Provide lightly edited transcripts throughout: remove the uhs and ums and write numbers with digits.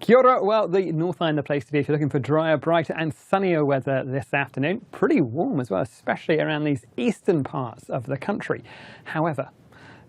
Kia ora. Well, the North Island, the place to be if you're looking for drier, brighter and sunnier weather this afternoon. Pretty warm as well, especially around these eastern parts of the country. However,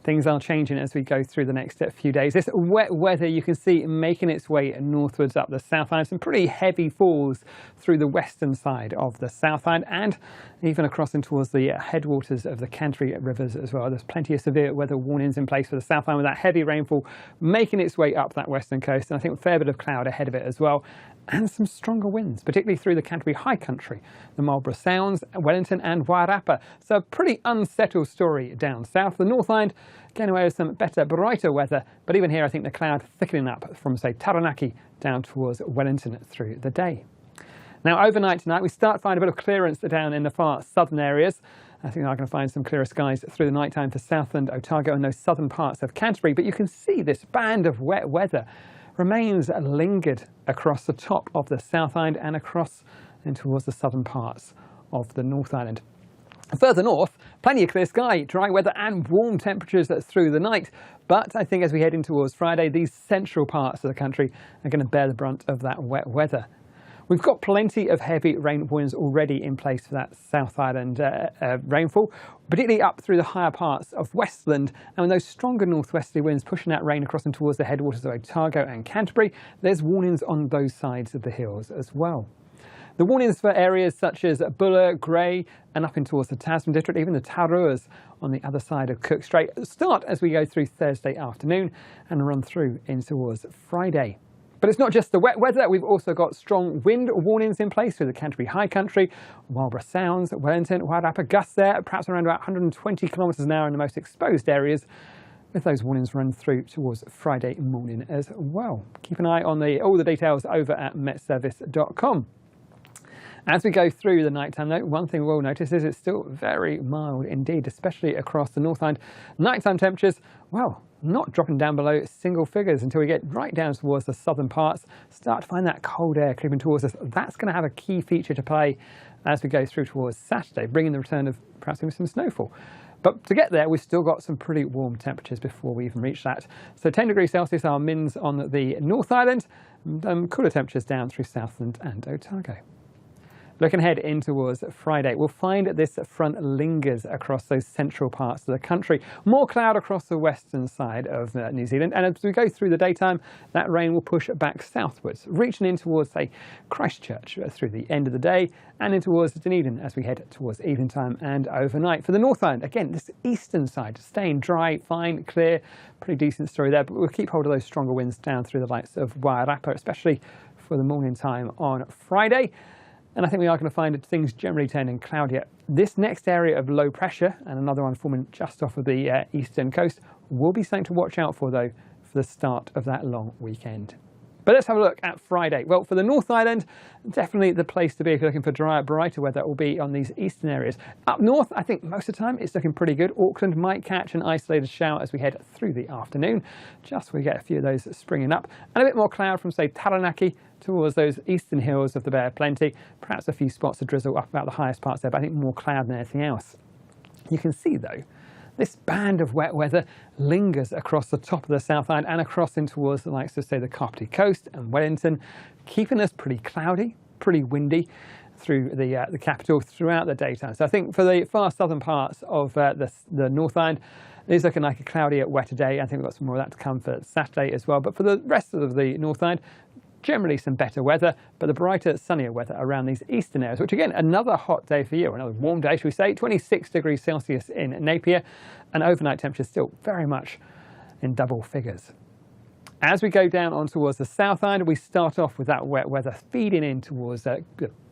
things are changing as we go through the next few days. This wet weather you can see making its way northwards up the South Island. Some pretty heavy falls through the western side of the South Island and even across in towards the headwaters of the Canterbury rivers as well. There's plenty of severe weather warnings in place for the South Island with that heavy rainfall making its way up that western coast. And I think a fair bit of cloud ahead of it as well. And some stronger winds, particularly through the Canterbury High Country, the Marlborough Sounds, Wellington and Wairarapa. So a pretty unsettled story down south. The North Island getting away with some better, brighter weather, but even here I think the cloud thickening up from, say, Taranaki down towards Wellington through the day. Now overnight tonight we start to find a bit of clearance down in the far southern areas. I think I'm going to find some clearer skies through the night time for Southland, Otago and those southern parts of Canterbury, but you can see this band of wet weather remains lingered across the top of the South Island and across and towards the southern parts of the North Island. Further north, plenty of clear sky, dry weather and warm temperatures through the night. But I think as we head in towards Friday, these central parts of the country are going to bear the brunt of that wet weather. We've got plenty of heavy rain warnings already in place for that South Island rainfall, particularly up through the higher parts of Westland. And with those stronger northwesterly winds pushing that rain across and towards the headwaters of Otago and Canterbury, there's warnings on those sides of the hills as well. The warnings for areas such as Buller, Grey and up in towards the Tasman district, even the Aotearoas on the other side of Cook Strait, start as we go through Thursday afternoon and run through in towards Friday. But it's not just the wet weather, we've also got strong wind warnings in place through the Canterbury High Country, Marlborough Sounds, Wellington, Wairarapa, gusts there, perhaps around about 120 kilometres an hour in the most exposed areas, with those warnings run through towards Friday morning as well. Keep an eye on all the details over at MetService.com. As we go through the nighttime though, one thing we'll notice is it's still very mild indeed, especially across the North Island. Nighttime temperatures, well, not dropping down below single figures until we get right down towards the southern parts, start to find that cold air creeping towards us. That's going to have a key feature to play as we go through towards Saturday, bringing the return of perhaps even some snowfall. But to get there, we've still got some pretty warm temperatures before we even reach that. So 10 degrees Celsius are mins on the North Island, cooler temperatures down through Southland and Otago. Looking ahead in towards Friday, we'll find this front lingers across those central parts of the country. More cloud across the western side of New Zealand, and as we go through the daytime, that rain will push back southwards, reaching in towards, say, Christchurch through the end of the day, and in towards Dunedin as we head towards evening time and overnight. For the North Island, again, this eastern side, staying dry, fine, clear, pretty decent story there, but we'll keep hold of those stronger winds down through the likes of Wairarapa, especially for the morning time on Friday. And I think we are going to find things generally turning cloudier. This next area of low pressure, and another one forming just off of the eastern coast, will be something to watch out for though for the start of that long weekend. But let's have a look at Friday. Well, for the North Island, definitely the place to be if you're looking for drier, brighter weather will be on these eastern areas. Up north, I think most of the time it's looking pretty good. Auckland might catch an isolated shower as we head through the afternoon. Just we get a few of those springing up. And a bit more cloud from, say, Taranaki towards those eastern hills of the Bear Plenty. Perhaps a few spots of drizzle up about the highest parts there, but I think more cloud than anything else. You can see, though, this band of wet weather lingers across the top of the South Island and across in towards the likes of, say, the Kapiti Coast and Wellington, keeping us pretty cloudy, pretty windy through the capital throughout the daytime. So I think for the far southern parts of the North Island, it is looking like a cloudier, wetter day. I think we've got some more of that to come for Saturday as well. But for the rest of the North Island, generally some better weather, but the brighter, sunnier weather around these eastern areas, which again, another hot day for you, another warm day, should we say, 26 degrees Celsius in Napier, and overnight temperatures still very much in double figures. As we go down on towards the South Island, we start off with that wet weather feeding in towards the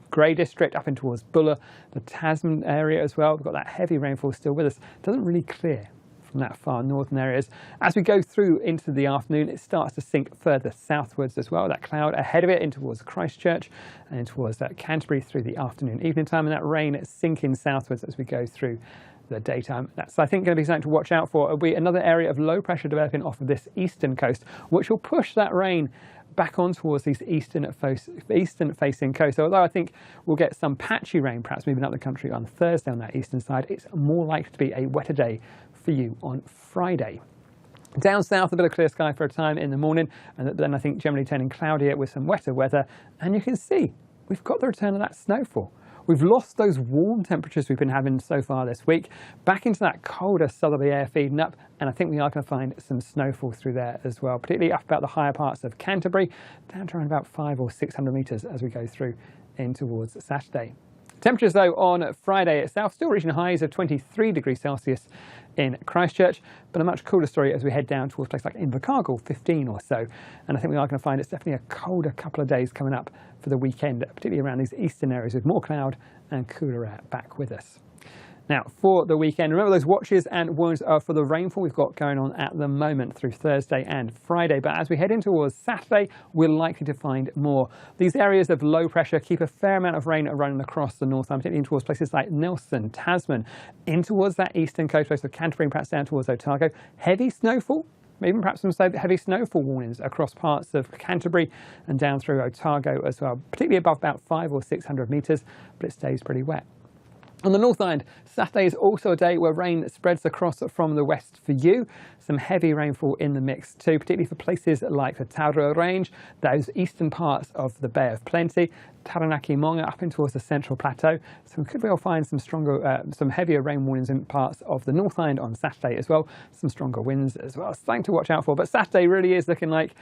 Grey District, up in towards Buller, the Tasman area as well. We've got that heavy rainfall still with us. It doesn't really clear from that far northern areas. As we go through into the afternoon, it starts to sink further southwards as well. That cloud ahead of it in towards Christchurch and in towards Canterbury through the afternoon, evening time, and that rain sinking southwards as we go through the daytime. That's, I think, going to be something to watch out for. It'll be another area of low pressure developing off of this eastern coast, which will push that rain back on towards these eastern facing coast. So although I think we'll get some patchy rain perhaps moving up the country on Thursday on that eastern side, it's more likely to be a wetter day for you on Friday. Down south, a bit of clear sky for a time in the morning, and then I think generally turning cloudier with some wetter weather. And you can see we've got the return of that snowfall. We've lost those warm temperatures we've been having so far this week, back into that colder southerly air feeding up, and I think we are going to find some snowfall through there as well, particularly up about the higher parts of Canterbury, down to around about 500 or 600 metres as we go through in towards Saturday. Temperatures though on Friday itself still reaching highs of 23 degrees Celsius in Christchurch, but a much cooler story as we head down towards places like Invercargill, 15 or so. And I think we are going to find it's definitely a colder couple of days coming up for the weekend, particularly around these eastern areas with more cloud and cooler air back with us. Now, for the weekend, remember those watches and warnings are for the rainfall we've got going on at the moment through Thursday and Friday. But as we head in towards Saturday, we're likely to find more. These areas of low pressure keep a fair amount of rain running across the north, particularly in towards places like Nelson, Tasman, in towards that eastern coast, of Canterbury and perhaps down towards Otago. Heavy snowfall, even perhaps some heavy snowfall warnings across parts of Canterbury and down through Otago as well, particularly above about 500 or 600 metres, but it stays pretty wet. On the North Island, Saturday is also a day where rain spreads across from the west for you. Some heavy rainfall in the mix too, particularly for places like the Aotearoa range, those eastern parts of the Bay of Plenty, Taranaki Monga up in towards the Central Plateau. So we could well find some heavier rain warnings in parts of the North Island on Saturday as well. Some stronger winds as well. Something to watch out for. But Saturday really is looking like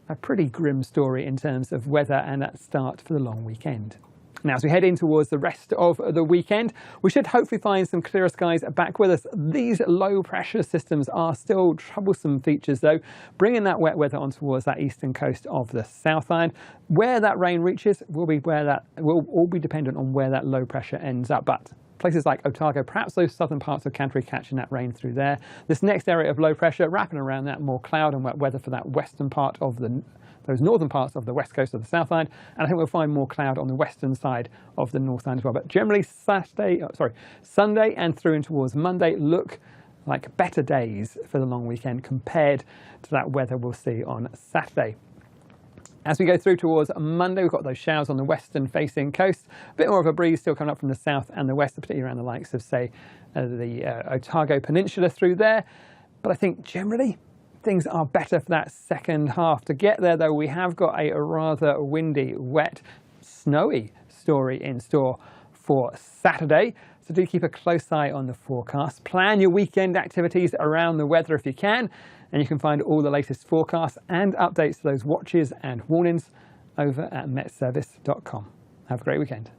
a pretty grim story in terms of weather and that start for the long weekend. Now, as we head in towards the rest of the weekend, we should hopefully find some clearer skies back with us. These low pressure systems are still troublesome features though, bringing that wet weather on towards that eastern coast of the South Island. Where that rain reaches will all be dependent on where that low pressure ends up. But places like Otago, perhaps those southern parts of Canterbury catching that rain through there. This next area of low pressure wrapping around that more cloud and wet weather for that western part of those northern parts of the west coast of the South Island, and I think we'll find more cloud on the western side of the North Island as well. But generally Sunday and through in towards Monday look like better days for the long weekend compared to that weather we'll see on Saturday. As we go through towards Monday, we've got those showers on the western facing coast. A bit more of a breeze still coming up from the south and the west, particularly around the likes of, say, the Otago Peninsula through there. But I think generally things are better for that second half. To get there, though, we have got a rather windy, wet, snowy story in store for Saturday. So do keep a close eye on the forecast. Plan your weekend activities around the weather if you can. And you can find all the latest forecasts and updates to those watches and warnings over at MetService.com. Have a great weekend.